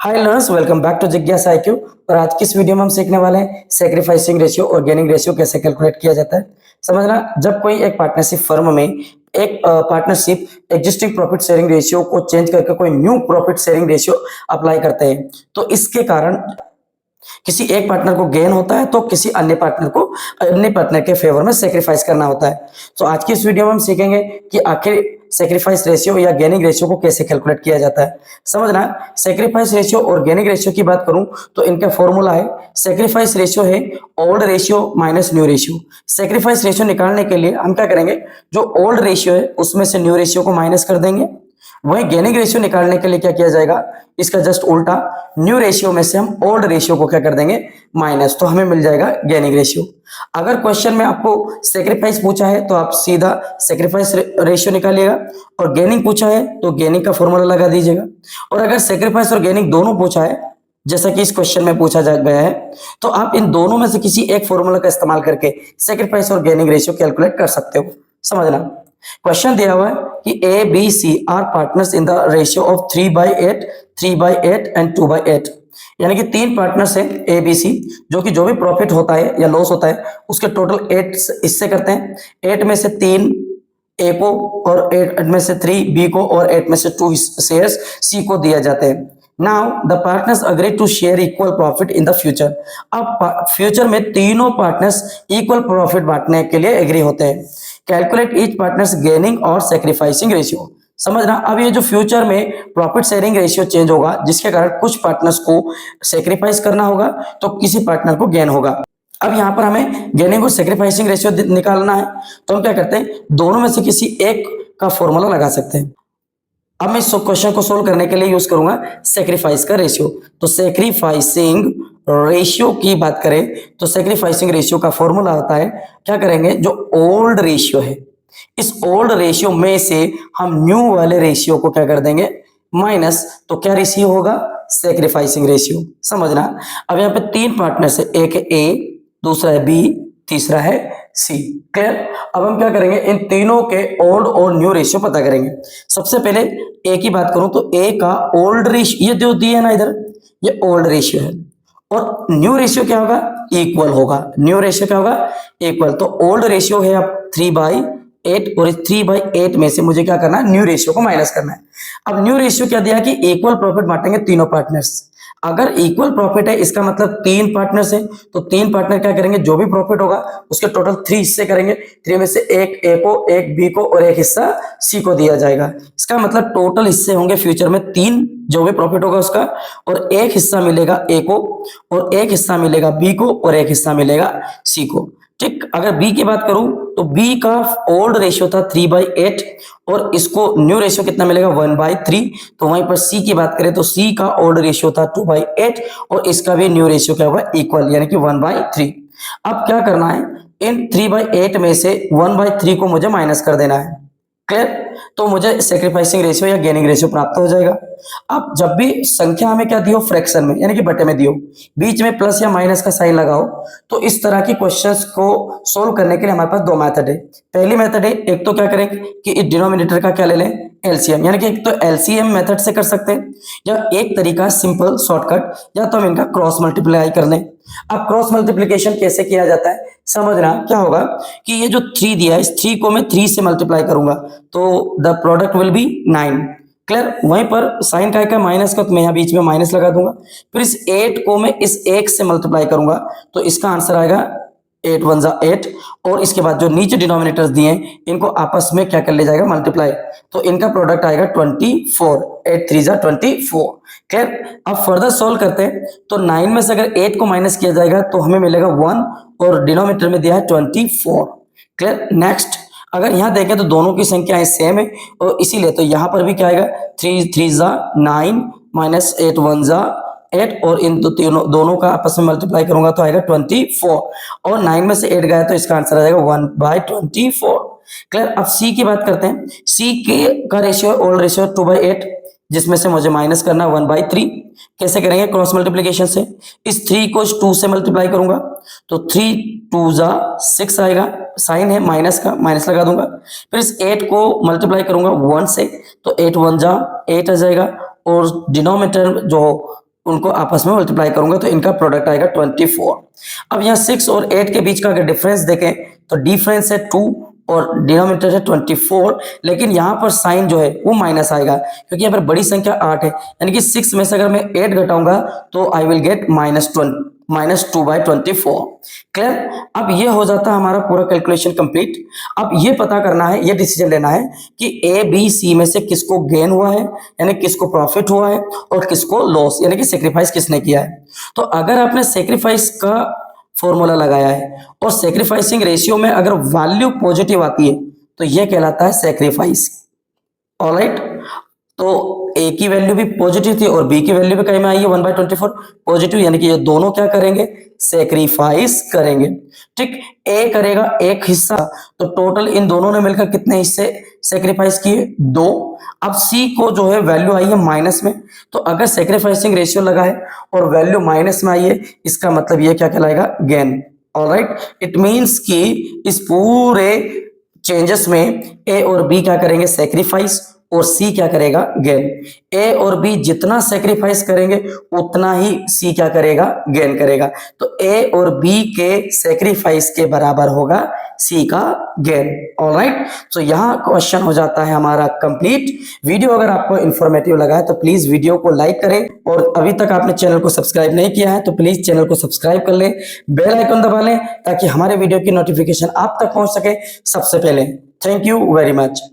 Hi learners, welcome back to जिज्ञासा IQ. और आज की इस वीडियो में हम सीखने वाले हैं सेक्रीफाइसिंग रेशियो और गेनिंग रेशियो कैसे कैलकुलेट किया जाता है। समझना, जब कोई एक पार्टनरशिप फर्म में एक partnership existing profit sharing ratio को चेंज करके कोई new profit sharing ratio apply करते हैं, तो इसके कारण किसी एक पार्टनर को गेन होता है तो किसी अन्य पार्टनर के फेवर में सेक्रीफाइस करना होता है। तो आज की इस वीडियो में हम सीखेंगे कि आखिर सेक्रीफाइस रेशियो या गेनिंग रेशियो को कैसे कैलकुलेट किया जाता है। समझना, सेक्रीफाइस रेशियो और गेनिंग रेशियो की बात करूं तो इनका फॉर्मूला है, सेक्रीफाइस रेशियो है old ratio minus new ratio. Sacrifice ratio निकालने के लिए हम क्या करेंगे, जो ओल्ड रेशियो है उसमें से न्यू रेशियो को माइनस कर देंगे। वही गेनिंग रेशियो निकालने के लिए क्या किया जाएगा, इसका जस्ट उल्टा, न्यू रेशियो में से हम ओल्ड रेशियो को क्या कर देंगे, माइनस, तो हमें मिल जाएगा गेनिंग रेशियो। अगर क्वेश्चन में आपको सेक्रीफाइस पूछा है तो आप सीधा सेक्रीफाइस रेशियो निकालिएगा, और गेनिंग पूछा है तो गेनिंग का फॉर्मूला लगा दीजिएगा। और अगर सेक्रीफाइस और गेनिंग दोनों पूछा है, जैसा कि इस क्वेश्चन में पूछा जा गया है, तो आप इन दोनों में से किसी एक फॉर्मूला का इस्तेमाल करके सेक्रीफाइस और गेनिंग रेशियो कैलकुलेट कर सकते हो। समझना, क्वेश्चन दिया हुआ है कि A B C are partners in the ratio of 3/8, 3/8 and 2/8। यानी कि तीन पार्टनर्स हैं ए बी सी, जो कि जो भी प्रॉफिट होता है या लॉस होता है उसके टोटल 8 इससे करते हैं। 8 में से 3 ए को और 8 में से 3 बी को और 8 में से 2 शेयर्स सी को दिया जाते हैं। Now the partners agree to share equal profit in the future. अब फ्यूचर में तीनों पार्टनर्स इक्वल प्रॉफिट बांटने के लिए एग्री होते हैं। कैलकुलेट ईच पार्टनर्स गेनिंग और सेक्रीफाइसिंग रेशियो। समझना, अब ये जो फ्यूचर में प्रॉफिट शेयरिंग रेशियो चेंज होगा, जिसके कारण कुछ पार्टनर्स को सेक्रीफाइस करना होगा तो किसी पार्टनर को गेन होगा। अब यहाँ पर हमें गेनिंग और सेक्रीफाइसिंग रेशियो निकालना है, तो हम क्या करते हैं, दोनों में से किसी एक का फॉर्मूला लगा सकते हैं। अब मैं इस क्वेश्चन को सोल्व करने के लिए यूज करूंगा सेक्रीफाइस का रेशियो। तो सेक्रीफाइसिंग रेशियो की बात करें तो सेक्रीफाइसिंग रेशियो का फॉर्मूला होता है, क्या करेंगे, जो ओल्ड रेशियो है, इस ओल्ड रेशियो में से हम न्यू वाले रेशियो को क्या कर देंगे, माइनस। तो क्या रेशियो होगा, सेक्रीफाइसिंग रेशियो। समझना, अब यहाँ पे तीन पार्टनर्स है, एक है ए, दूसरा है बी, तीसरा है सी। क्लियर। अब हम क्या करेंगे, इन तीनों के ओल्ड और न्यू रेशियो पता करेंगे। सबसे पहले ए की बात करूं तो ए का ओल्ड रेशियो, ये जो दिया है ना इधर, ये ओल्ड रेशियो है, और न्यू रेशियो क्या होगा, इक्वल होगा। न्यू रेशियो क्या होगा, इक्वल। तो ओल्ड रेशियो है अब 3/8, और इस 3/8 में से मुझे क्या करना है, न्यू रेशियो को माइनस करना है। अब न्यू रेशियो क्या दिया कि इक्वल प्रॉफिट बांटेंगे तीनों पार्टनर्स। अगर इक्वल प्रॉफिट है, इसका मतलब तीन पार्टनर्स हैं, तो तीन पार्टनर क्या करेंगे, जो भी प्रॉफिट होगा उसके टोटल 3 हिस्से करेंगे। 3 में से एक ए को, एक बी को और एक हिस्सा सी को दिया जाएगा। इसका मतलब टोटल हिस्से होंगे फ्यूचर में 3, जो भी प्रॉफिट होगा उसका, और एक हिस्सा मिलेगा ए को, और एक हिस्सा मिलेगा बी को, और एक हिस्सा मिलेगा सी को। ठीक। अगर बी की बात करूं तो बी का ओल्ड रेशियो था 3/8, और इसको न्यू रेशियो कितना मिलेगा, 1/3। तो वहीं पर सी की बात करें तो सी का ओल्ड रेशियो था 2/8, और इसका भी न्यू रेशियो क्या होगा, इक्वल, यानी कि 1/3। अब क्या करना है, इन 3/8 में से 1/3 को मुझे माइनस कर देना है। क्लियर। तो मुझे सेक्रीफाइसिंग रेशियो या गेनिंग रेशियो प्राप्त हो जाएगा। अब जब भी संख्या हमें क्या दियो, फ्रैक्शन में, यानी कि बटे में दियो, बीच में प्लस या माइनस का साइन लगाओ, तो इस तरह की क्वेश्चंस को सोल्व करने के लिए हमारे पास दो मेथड है। पहली मेथड है, एक तो क्या करेंगे कि इस डिनोमिनेटर का क्या ले लें, एलसीएम, यानी कि एक तो एलसीएम मेथड से कर सकते हैं, या एक तरीका सिंपल शॉर्टकट, या तो हम इनका क्रॉस मल्टीप्लाई कर लें। अब क्रॉस मल्टीप्लिकेशन कैसे किया जाता है, समझना, क्या होगा कि ये जो 3 दिया है, इस 3 को मैं 3 से मल्टीप्लाई करूंगा तो the product will be 9। Clear. वहीं पर साइन का माइनस का, तो मैं यहाँ बीच में माइनस लगा दूंगा। फिर इस 8 को मैं इस 1 से मल्टीप्लाई करूंगा तो इसका आंसर आएगा 8 1 जा 8, और इसके बाद जो नीचे डिनोमिनेटर्स दिए हैं इनको आपस में क्या कर लिया जाएगा, मल्टीप्लाई, तो इनका प्रोडक्ट आएगा 24। 8 3 जा 24। क्लियर। अब फर्दर सोल्व करते हैं तो 9 में से अगर 8 को माइनस किया जाएगा तो हमें मिलेगा 1, और डिनोमिनेटर में दिया है 24। क्लियर। नेक्स्ट, अगर यहाँ देखें तो दोनों की संख्याएं सेम है, और इसीलिए तो यहाँ पर भी क्या आएगा, 3 3 जा 9 माइनस 8 1 जा 8, और इन दोनों का आपस में मल्टीप्लाई करूंगा तो आएगा 24, और 9 में से 8 गया तो इसका आंसर आ जाएगा 1/24। क्लियर। अब सी की बात करते हैं। सी के का रेशियो, ओल्ड रेशियो 2/8, जिसमें से मुझे माइनस करना 1/3। कैसे करेंगे, क्रॉस मल्टीप्लिकेशन से। इस 3 को 2 से मल्टीप्लाई करूंगा तो 3 2 जा 6 आएगा, साइन है माइनस का, माइनस लगा दूंगा। फिर इस 8 को मल्टीप्लाई करूंगा 1 से, तो 8 1 जा 8 आ जाएगा, और डिनोमिनेटर जो उनको आपस में मल्टीप्लाई करूंगा तो इनका प्रोडक्ट आएगा 24। अब यहाँ 6 और 8 के बीच का अगर डिफरेंस देखें तो डिफरेंस है 2 और डिनोमिनेटर है 24, लेकिन यहाँ पर साइन जो है वो माइनस आएगा क्योंकि यहाँ पर बड़ी संख्या 8 है, यानी कि 6 में से अगर मैं 8 घटाऊंगा तो आई विल गेट -2/24। क्लियर। अब ये हो जाता है हमारा पूरा कैलकुलेशन कंप्लीट। अब ये पता करना है, ये डिसीजन लेना है कि ए बी सी में से किसको गेन हुआ है, यानी किसको प्रॉफिट हुआ है, और किसको लॉस यानी कि सेक्रीफाइस किसने किया है। तो अगर आपने सेक्रीफाइस का फॉर्मूला लगाया है और सेक्रीफाइसिंग रेशियो में अगर वैल्यू पॉजिटिव आती है तो यह कहलाता है सेक्रीफाइस। ऑलराइट, तो ए की वैल्यू भी पॉजिटिव थी और बी की वैल्यू भी कहीं में आई है 1/24 पॉजिटिव, यानी कि ये दोनों क्या करेंगे, सेक्रीफाइस करेंगे। ठीक, ए करेगा एक हिस्सा, तो टोटल इन दोनों ने मिलकर कितने हिस्से सेक्रीफाइस किए, 2। अब सी को जो है वैल्यू आई है माइनस में, तो अगर सेक्रीफाइसिंग रेशियो लगा है और वैल्यू माइनस में आई है, इसका मतलब ये क्या कहलाएगा, गेन। ऑलराइट, इट मींस कि इस पूरे चेंजेस में ए और बी क्या करेंगे, सेक्रीफाइस, और सी क्या करेगा, गेन। ए और बी जितना सेक्रीफाइस करेंगे उतना ही सी क्या करेगा, गेन करेगा। तो ए और बी के सेक्रीफाइस के बराबर होगा सी का गेन। ऑलराइट, तो यहां क्वेश्चन हो जाता है हमारा कंप्लीट। वीडियो अगर आपको इंफॉर्मेटिव लगा है तो प्लीज वीडियो को लाइक करें, और अभी तक आपने चैनल को सब्सक्राइब नहीं किया है तो प्लीज चैनल को सब्सक्राइब कर लें, बेल आइकन दबा लें ताकि हमारे वीडियो की नोटिफिकेशन आप तक पहुंच सके सबसे पहले। Thank you very much.